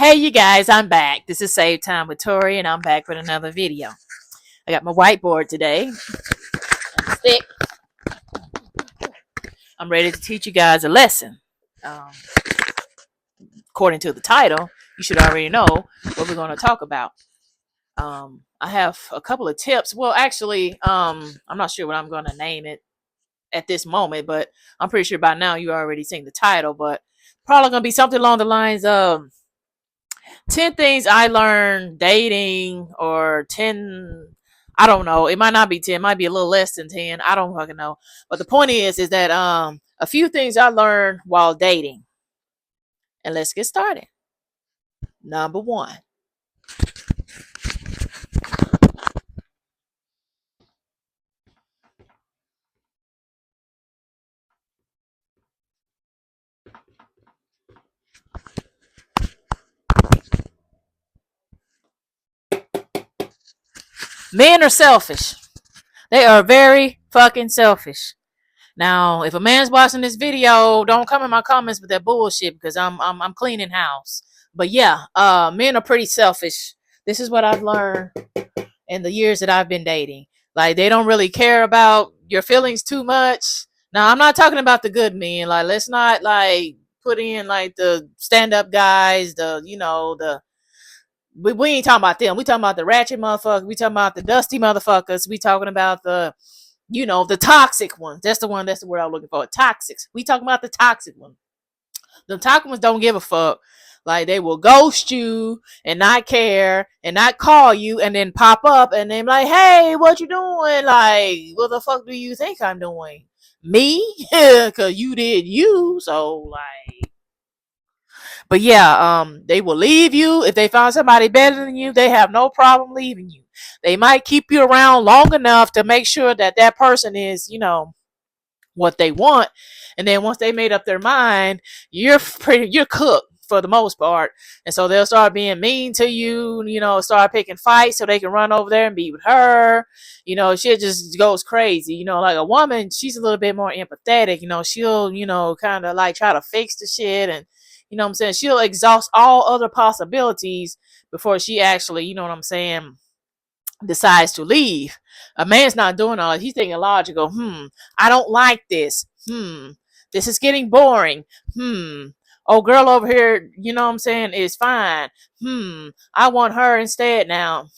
Hey, you guys, I'm back. This is Save Time with Tori, and I'm back with another video. I got my whiteboard today. Stick. I'm ready to teach you guys a lesson. Um, According to the title, you should already know what we're going to talk about. I have a couple of tips. Well, actually, I'm not sure what I'm going to name it at this moment, but I'm pretty sure by now you already seen the title. But probably going to be something along the lines of 10 things I learned dating, or 10, I don't know, it might not be 10, it might be a little less than 10, I don't fucking know. But the point is that a few things I learned while dating. And let's get started. Number 1. Men are selfish. They are very fucking selfish. Now, if a man's watching this video, don't come in my comments with that bullshit, because I'm cleaning house. But yeah, men are pretty selfish. This is what I've learned in the years that I've been dating. Like, they don't really care about your feelings too much. Now, I'm not talking about the good men. Like, let's not like put in like the stand-up guys, we ain't talking about them. We talking about the ratchet motherfuckers. We talking about the dusty motherfuckers. We talking about the toxic ones. That's the word I'm looking for. Toxics. We talking about the toxic ones. The toxic ones don't give a fuck. Like, they will ghost you and not care and not call you, and then pop up and then like, hey, what you doing? Like, what the fuck do you think I'm doing? Me? Cause you did you. So like, but yeah, they will leave you if they find somebody better than you. They have no problem leaving you. They might keep you around long enough to make sure that that person is, what they want, and then once they made up their mind, you're cooked for the most part. And so they'll start being mean to you, start picking fights so they can run over there and be with her. Shit just goes crazy. Like a woman, she's a little bit more empathetic. She'll kind of like try to fix the shit, and what I'm saying, she'll exhaust all other possibilities before she actually, what I'm saying, decides to leave. A man's not doing all that. He's thinking logical. I don't like this. This is getting boring. Oh, girl over here, what I'm saying, is fine. I want her instead now.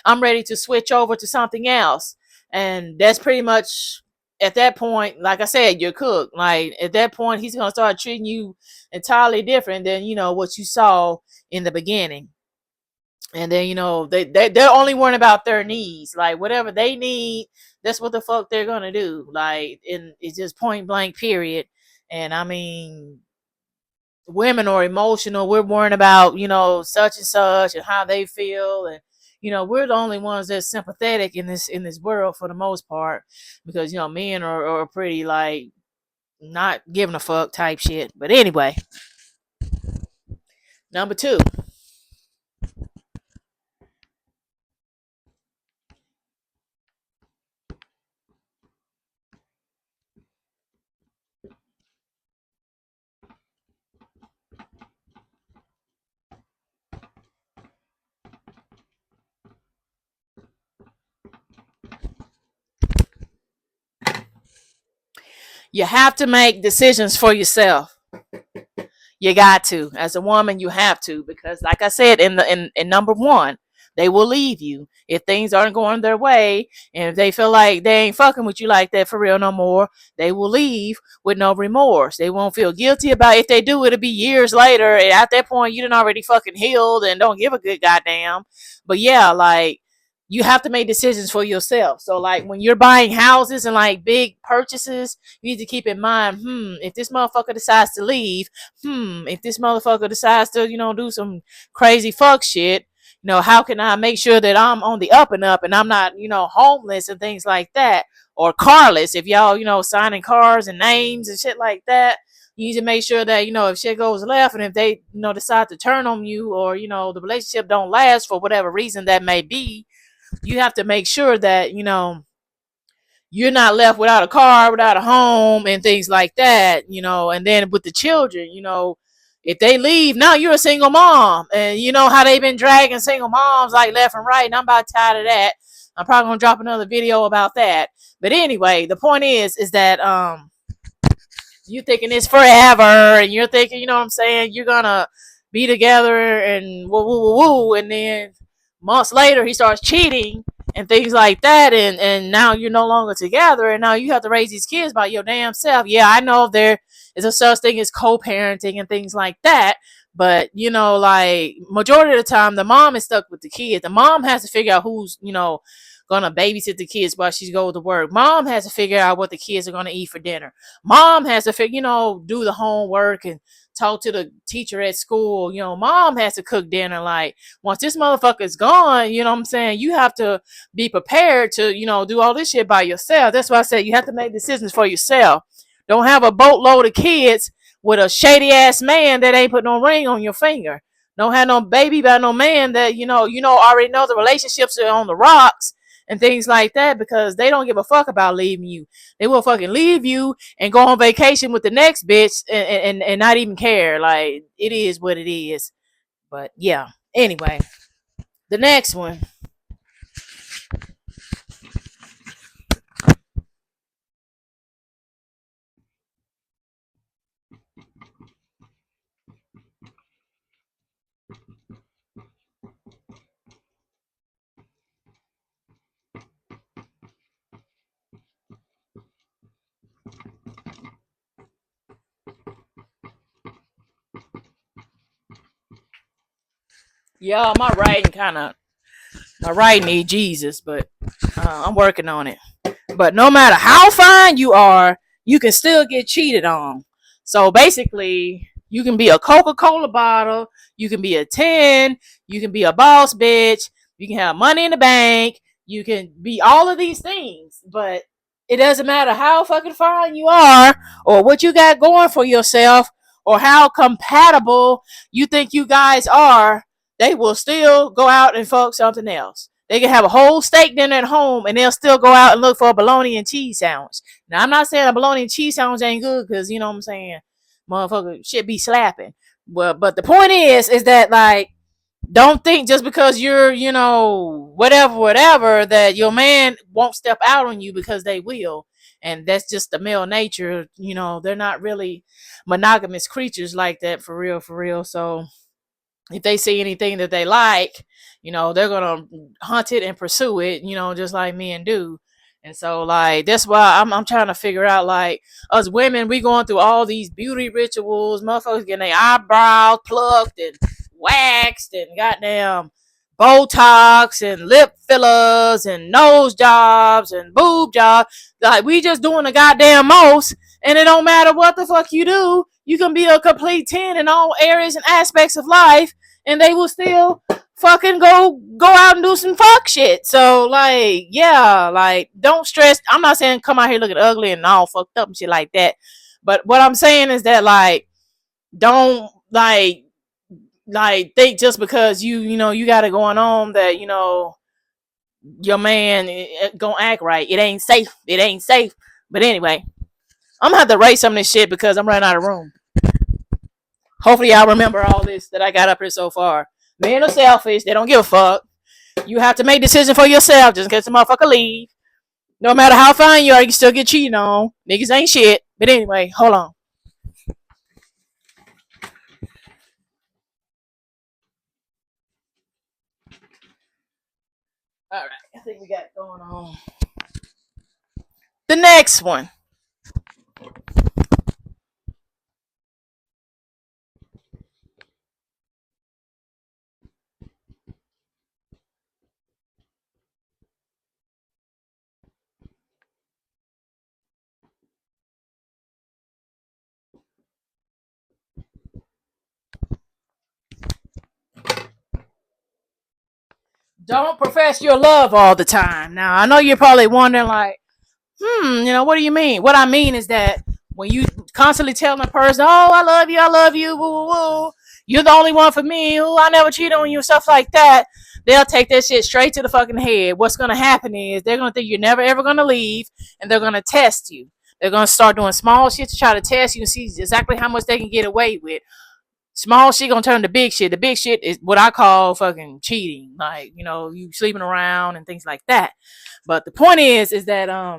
I'm ready to switch over to something else. And that's pretty much, at that point, like I said, you're cooked. Like, at that point, he's going to start treating you entirely different than, what you saw in the beginning. And then they're only worrying about their needs. Like, whatever they need, that's what the fuck they're gonna do. Like, and it's just point blank period. And I mean, women are emotional. We're worrying about such and such and how they feel, and we're the only ones that's sympathetic in this world for the most part, because men are pretty like not giving a fuck type shit. But anyway, number 2. You have to make decisions for yourself. You got to. As a woman, you have to, because like I said in number 1, they will leave you if things aren't going their way, and if they feel like they ain't fucking with you like that for real no more. They will leave with no remorse. They won't feel guilty about it. If they do, it'll be years later, and at that point you done already fucking healed and don't give a good goddamn. But yeah, like, you have to make decisions for yourself. So like, when you're buying houses and like big purchases, you need to keep in mind, if this motherfucker decides to leave, if this motherfucker decides to, do some crazy fuck shit, how can I make sure that I'm on the up and up, and I'm not, homeless and things like that, or carless, if y'all, signing cars and names and shit like that. You need to make sure that, if shit goes left, and if they, decide to turn on you, or, the relationship don't last for whatever reason that may be, you have to make sure that, you're not left without a car, without a home, and things like that, and then with the children, If they leave, now you're a single mom. And you know how they've been dragging single moms like left and right. And I'm about tired of that. I'm probably gonna drop another video about that. But anyway, the point is that you thinking it's forever, and you're thinking, you know what I'm saying, you're gonna be together and woo woo woo woo, and then months later he starts cheating and things like that, and now you're no longer together, and now you have to raise these kids by your damn self. Yeah, I know there is a such thing as co-parenting and things like that, but you know, like majority of the time the mom is stuck with the kids. The mom has to figure out who's, you know, gonna babysit the kids while she goes to work. Mom has to figure out what the kids are gonna eat for dinner. Mom has to figure, you know, do the homework and talk to the teacher at school. You know, mom has to cook dinner. Like, once this motherfucker is gone, you know what I'm saying, you have to be prepared to, you know, do all this shit by yourself. That's why I said you have to make decisions for yourself. Don't have a boatload of kids with a shady ass man that ain't put no ring on your finger. Don't have no baby by no man that, already know the relationships are on the rocks and things like that, because they don't give a fuck about leaving you. They will fucking leave you and go on vacation with the next bitch and not even care. Like, it is what it is. But yeah. Anyway, the next one. Yeah, my writing need Jesus, but I'm working on it. But no matter how fine you are, you can still get cheated on. So basically, you can be a Coca-Cola bottle, you can be a 10, you can be a boss bitch, you can have money in the bank, you can be all of these things, but it doesn't matter how fucking fine you are or what you got going for yourself or how compatible you think you guys are. They will still go out and fuck something else. They can have a whole steak dinner at home and they'll still go out and look for a bologna and cheese sandwich. Now, I'm not saying a bologna and cheese sandwich ain't good, because, you know what I'm saying, motherfucker shit be slapping. But the point is that, like, don't think just because you're, whatever, that your man won't step out on you, because they will. And that's just the male nature. They're not really monogamous creatures like that, for real, for real. So if they see anything that they like, they're gonna hunt it and pursue it, just like men do. And so, like, that's why I'm trying to figure out, like, us women, we going through all these beauty rituals, motherfuckers getting their eyebrows plucked and waxed and goddamn Botox and lip fillers and nose jobs and boob jobs. Like, we just doing the goddamn most, and it don't matter what the fuck you do. You can be a complete 10 in all areas and aspects of life, and they will still fucking go out and do some fuck shit. So, like, yeah, like, don't stress. I'm not saying come out here looking ugly and all fucked up and shit like that. But what I'm saying is that, like, don't think just because you got it going on that your man gonna act right. It ain't safe. It ain't safe. But anyway, I'm gonna have to rate some of this shit because I'm running out of room. Hopefully y'all remember all this that I got up here so far. Men are selfish. They don't give a fuck. You have to make decisions for yourself just in case the motherfucker leave. No matter how fine you are, you can still get cheated on. Niggas ain't shit. But anyway, hold on. Alright, I think we got it going on. The next one. Don't profess your love all the time. Now, I know you're probably wondering, like, what do you mean? What I mean is that when you constantly telling a person, oh, I love you, woo, woo, woo, you're the only one for me, ooh, I never cheat on you, stuff like that, they'll take that shit straight to the fucking head. What's going to happen is they're going to think you're never ever going to leave, and they're going to test you. They're going to start doing small shit to try to test you and see exactly how much they can get away with. Small shit gonna turn to big shit. The big shit is what I call fucking cheating. Like, you sleeping around and things like that. But the point is that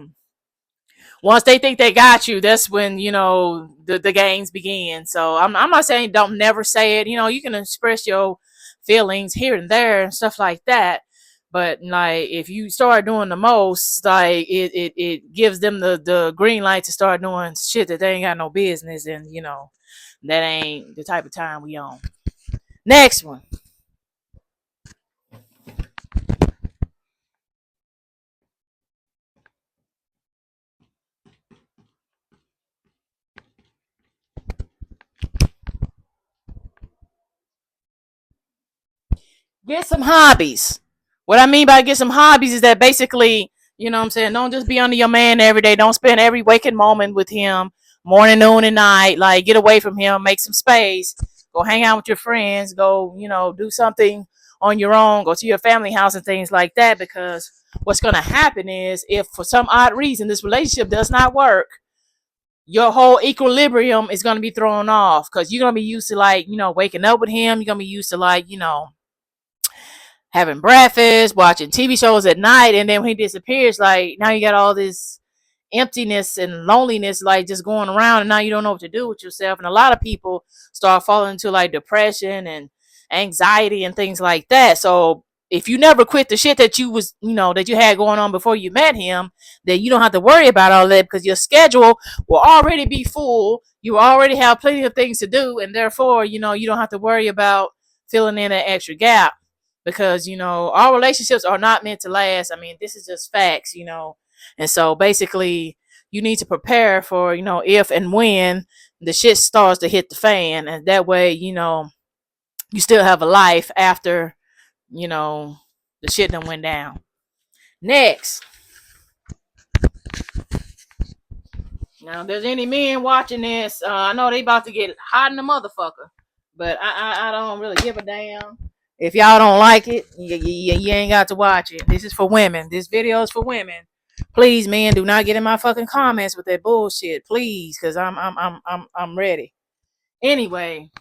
once they think they got you, that's when, the games begin. So I'm not saying don't never say it. You can express your feelings here and there and stuff like that. But like if you start doing the most, like it gives them the green light to start doing shit that they ain't got no business, and that ain't the type of time we on. Next one. Get some hobbies. What I mean by get some hobbies is that basically, what I'm saying, don't just be under your man every day. Don't spend every waking moment with him, morning, noon, and night. Like, get away from him, make some space, go hang out with your friends, go, do something on your own, go to your family house and things like that. Because what's going to happen is if for some odd reason this relationship does not work, your whole equilibrium is going to be thrown off because you're going to be used to, like, waking up with him. You're going to be used to, like, having breakfast, watching TV shows at night, and then when he disappears, like, now you got all this emptiness and loneliness, like, just going around, and now you don't know what to do with yourself. And a lot of people start falling into, like, depression and anxiety and things like that. So if you never quit the shit that that you had going on before you met him, then you don't have to worry about all that because your schedule will already be full. You already have plenty of things to do, and therefore, you don't have to worry about filling in an extra gap because our relationships are not meant to last. I mean, this is just facts. And so basically you need to prepare for if and when the shit starts to hit the fan, and that way you still have a life after the shit done went down. Next. Now, if there's any men watching this, I know they about to get hot in the motherfucker, but I don't really give a damn. If y'all don't like it, you ain't got to watch it. This is for women. This video is for women. Please, man, do not get in my fucking comments with that bullshit, please, because I'm ready. Anyway.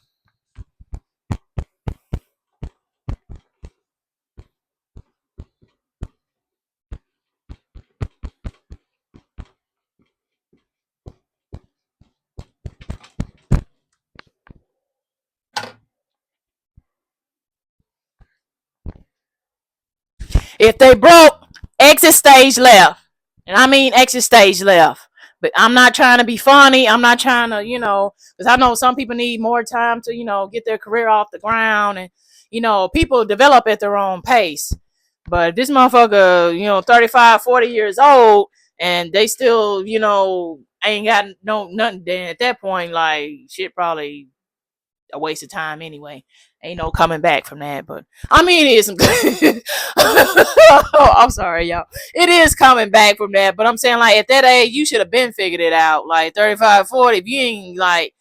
If they broke, exit stage left. And I mean exit stage left. But I'm not trying to be funny. I'm not trying to, because I know some people need more time to, get their career off the ground. And, people develop at their own pace. But this motherfucker, 35, 40 years old, and they still, ain't got nothing. Then at that point, like, shit probably a waste of time anyway. Ain't no coming back from that. But I mean, it is some I'm sorry, y'all. It is coming back from that. But I'm saying, like, at that age, you should have been figured it out. Like 35, 40. If you ain't like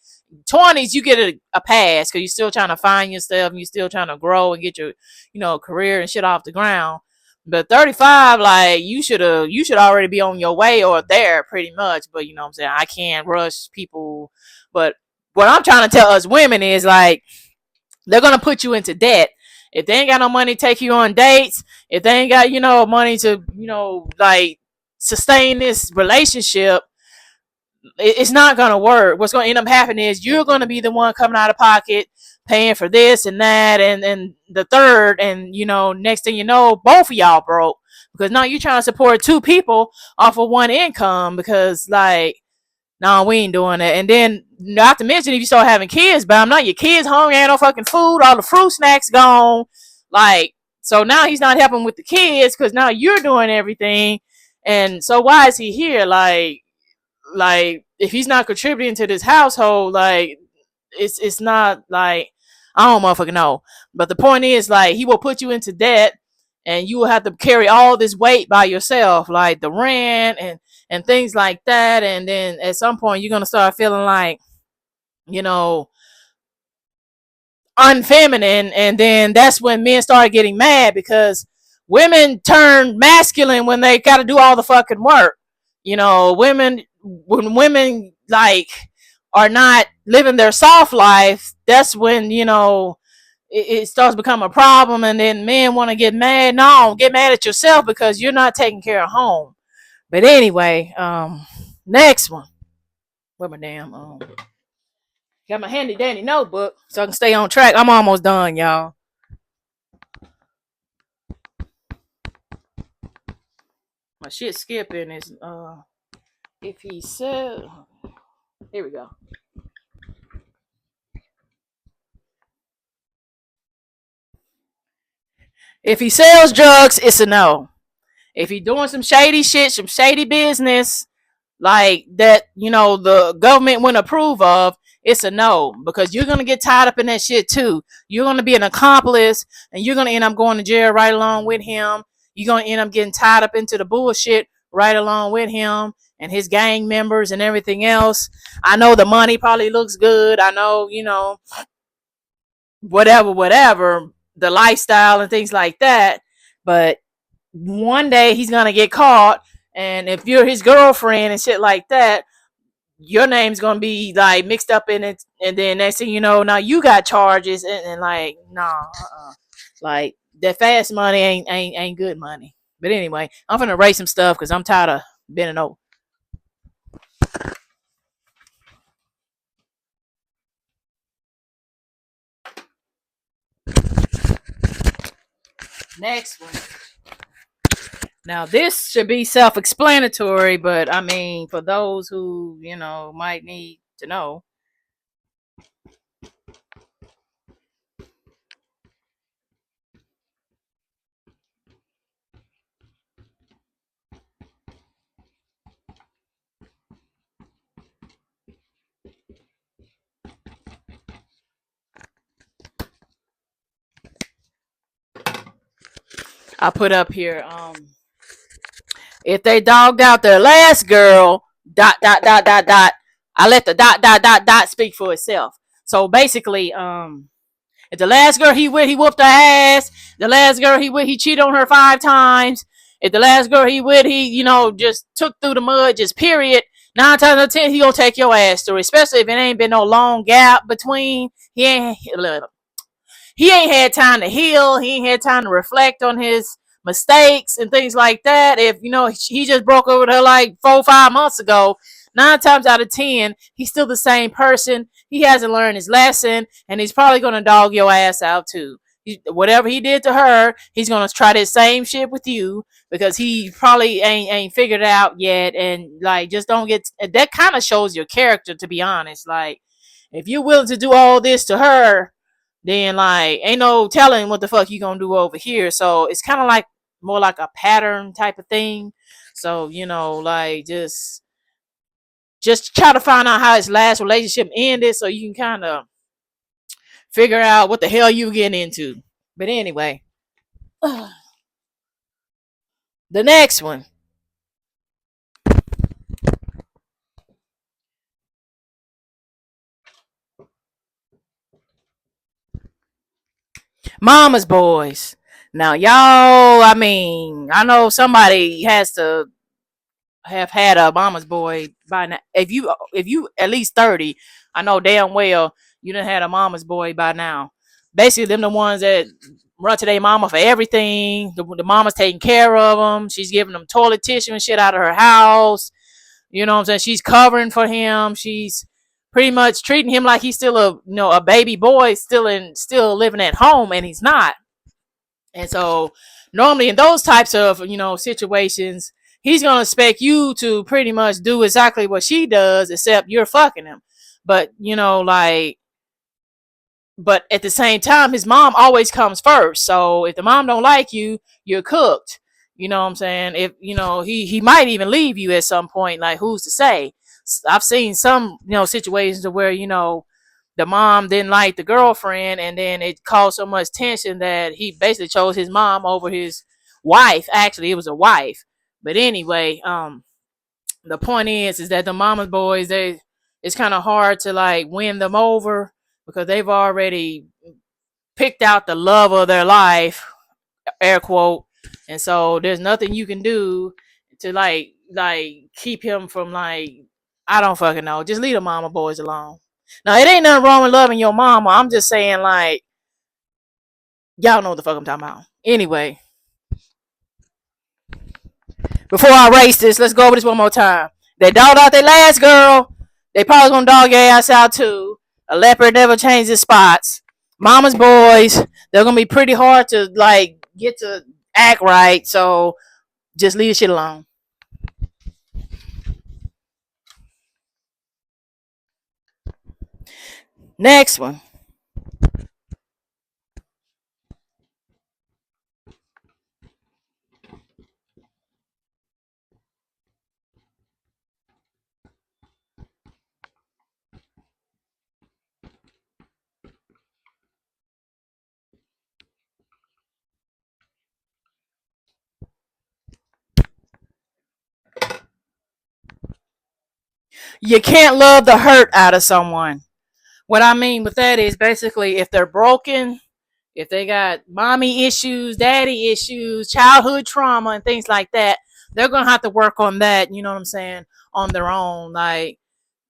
20s, you get a pass because you're still trying to find yourself and you're still trying to grow and get your, career and shit off the ground. But 35, like, you should already be on your way or there pretty much. But what I'm saying, I can't rush people. But what I'm trying to tell us women is, like, they're gonna put you into debt if they ain't got no money to take you on dates. If they ain't got money to like sustain this relationship, it's not gonna work. What's gonna end up happening is you're gonna be the one coming out of pocket, paying for this and that and the third, and next thing you know, both of y'all broke because now you're trying to support two people off of one income because, like, no, we ain't doing that. And then, not to mention, if you start having kids, but I'm not, your kids hungry, ain't no fucking food, all the fruit snacks gone. Like, so now he's not helping with the kids because now you're doing everything. And so why is he here? Like if he's not contributing to this household, like, it's not like, I don't motherfucking know. But the point is, like, he will put you into debt and you will have to carry all this weight by yourself, like the rent and things like that. And then at some point you're going to start feeling like, unfeminine. And then that's when men start getting mad because women turn masculine when they got to do all the fucking work. When women, like, are not living their soft life, that's when, it starts to become a problem. And then men want to get mad. No, get mad at yourself because you're not taking care of home. But anyway, next one. Where my damn got my handy dandy notebook so I can stay on track. I'm almost done, y'all. My shit skipping is if he said, here we go. If he sells drugs, it's a no. If he doing some shady shit, some shady business like that, the government wouldn't approve of, it's a no, because you're gonna get tied up in that shit too. You're gonna be an accomplice, and you're gonna end up going to jail right along with him. You're gonna end up getting tied up into the bullshit right along with him and his gang members and everything else. I know the money probably looks good. I know, whatever, the lifestyle and things like that. But one day he's gonna get caught, and if you're his girlfriend and shit like that, your name's gonna be like mixed up in it, and then next thing you know, now you got charges, and like, nah, like that fast money ain't good money. But anyway, I'm gonna erase some stuff because I'm tired of bending over. Next one. Now this should be self-explanatory, but I mean, for those who might need to know. I put up here, if they dogged out their last girl, dot dot dot dot dot, I let the dot dot dot dot speak for itself. So basically, if the last girl he whooped her ass. The last girl he cheated on her 5 times. If the last girl he just took through the mud, just period. 9 times out of 10, he gonna take your ass through, especially if it ain't been no long gap between. He ain't had time to heal. He ain't had time to reflect on his mistakes and things like that. If he just broke over with her like 4 or 5 months ago, 9 times out of 10, he's still the same person. He hasn't learned his lesson, and he's probably gonna dog your ass out too. Whatever he did to her, he's gonna try this same shit with you because he probably ain't figured it out yet. And like, just don't get that. Kind of shows your character, to be honest. Like, if you're willing to do all this to her, then like ain't no telling what the fuck you gonna do over here. So it's kind of like more like a pattern type of thing. So like just try to find out how his last relationship ended, so you can kind of figure out what the hell you getting into. But anyway, the next one. Mama's boys. Now, y'all, I mean, I know somebody has to have had a mama's boy by now. If you at least 30, I know damn well you done had a mama's boy by now. Basically, them the ones that run to their mama for everything. The mama's taking care of them. She's giving them toilet tissue and shit out of her house. You know what I'm saying? She's covering for him. She's pretty much treating him like he's still a baby boy, still living at home, and he's not. And so normally in those types of situations, he's gonna expect you to pretty much do exactly what she does, except you're fucking him. But but at the same time, his mom always comes first. So if the mom don't like you, you're cooked. You know what I'm saying? If he might even leave you at some point. Like, who's to say? I've seen some situations where the mom didn't like the girlfriend, and then it caused so much tension that he basically chose his mom over his wife. Actually, it was a wife. But anyway, the point is that the mama's boys, it's kind of hard to like win them over because they've already picked out the love of their life, air quote, and so there's nothing you can do to like keep him from like I don't fucking know. Just leave the mama boys alone. Now, it ain't nothing wrong with loving your mama. I'm just saying, like, y'all know what the fuck I'm talking about. Anyway, before I erase this, let's go over this one more time. They dogged out their last girl. They probably gonna dog your ass out too. A leopard never changes spots. Mama's boys, they're gonna be pretty hard to like get to act right. So just leave the shit alone. Next one. You can't love the hurt out of someone. What I mean with that is basically if they're broken, if they got mommy issues, daddy issues, childhood trauma, and things like that, they're gonna have to work on that. You know what I'm saying? On their own. Like,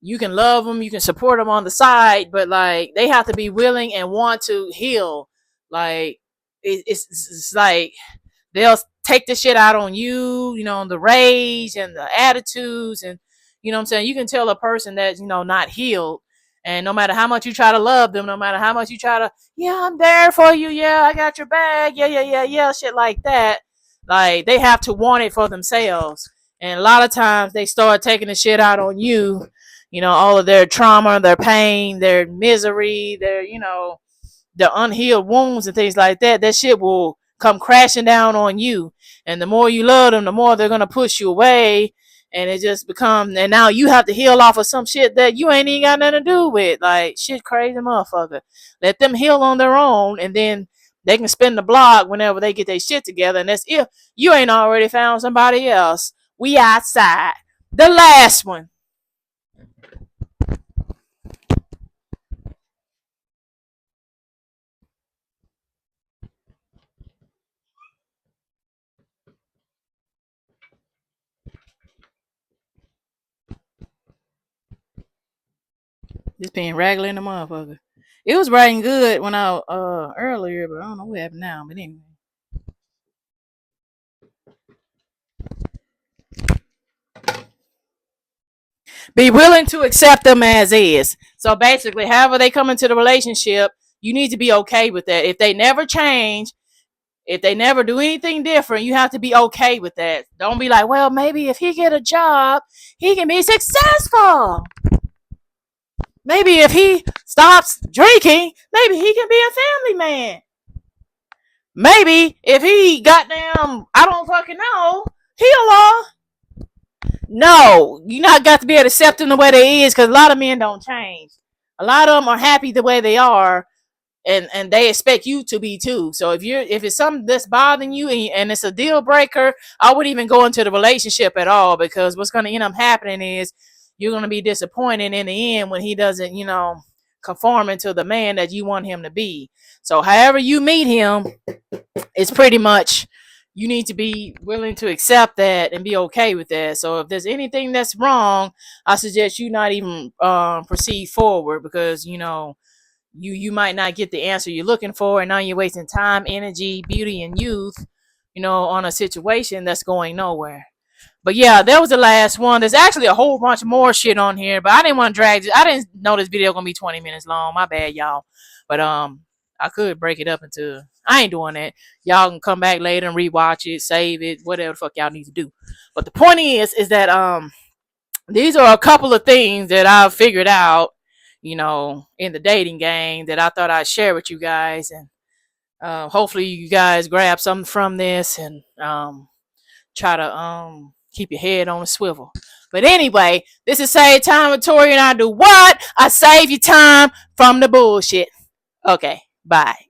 you can love them, you can support them on the side, but like they have to be willing and want to heal. Like, it's like they'll take the shit out on you, the rage and the attitudes, and you know what I'm saying? You can tell a person that's, not healed. And no matter how much you try to love them, no matter how much you try to, yeah, I'm there for you, yeah, I got your back, yeah, shit like that. Like, they have to want it for themselves. And a lot of times they start taking the shit out on you, all of their trauma, their pain, their misery, their, the unhealed wounds and things like that. That shit will come crashing down on you. And the more you love them, the more they're going to push you away. And it just becomes, and now you have to heal off of some shit that you ain't even got nothing to do with. Like, shit crazy motherfucker. Let them heal on their own, and then they can spin the block whenever they get their shit together. And that's if you ain't already found somebody else. We outside. The last one. This pen raggedy in the motherfucker. It was writing good when I earlier, but I don't know what happened now. But anyway. Be willing to accept them as is. So basically, however they come into the relationship, you need to be okay with that. If they never change, if they never do anything different, you have to be okay with that. Don't be like, well, maybe if he get a job, he can be successful. Maybe if he stops drinking, maybe he can be a family man. Maybe if he goddamn, I don't fucking know, heal. No, you not got to be able to accept them the way they is, because a lot of men don't change. A lot of them are happy the way they are, and they expect you to be too. So if it's something that's bothering you and it's a deal breaker, I wouldn't even go into the relationship at all, because what's going to end up happening is you're going to be disappointed in the end when he doesn't, conform into the man that you want him to be. So however you meet him, it's pretty much you need to be willing to accept that and be okay with that. So if there's anything that's wrong, I suggest you not even proceed forward, because you might not get the answer you're looking for, and now you're wasting time, energy, beauty, and youth, on a situation that's going nowhere. But yeah, that was the last one. There's actually a whole bunch more shit on here, but I didn't want to drag it. I didn't know this video gonna be 20 minutes long. My bad, y'all. But I could break it up into. I ain't doing that. Y'all can come back later and rewatch it, save it, whatever the fuck y'all need to do. But the point is that these are a couple of things that I've figured out, in the dating game, that I thought I'd share with you guys, and hopefully you guys grab something from this and try to keep your head on a swivel. But anyway, this is Save Time with Tori, and I do what? I save you time from the bullshit. Okay, bye.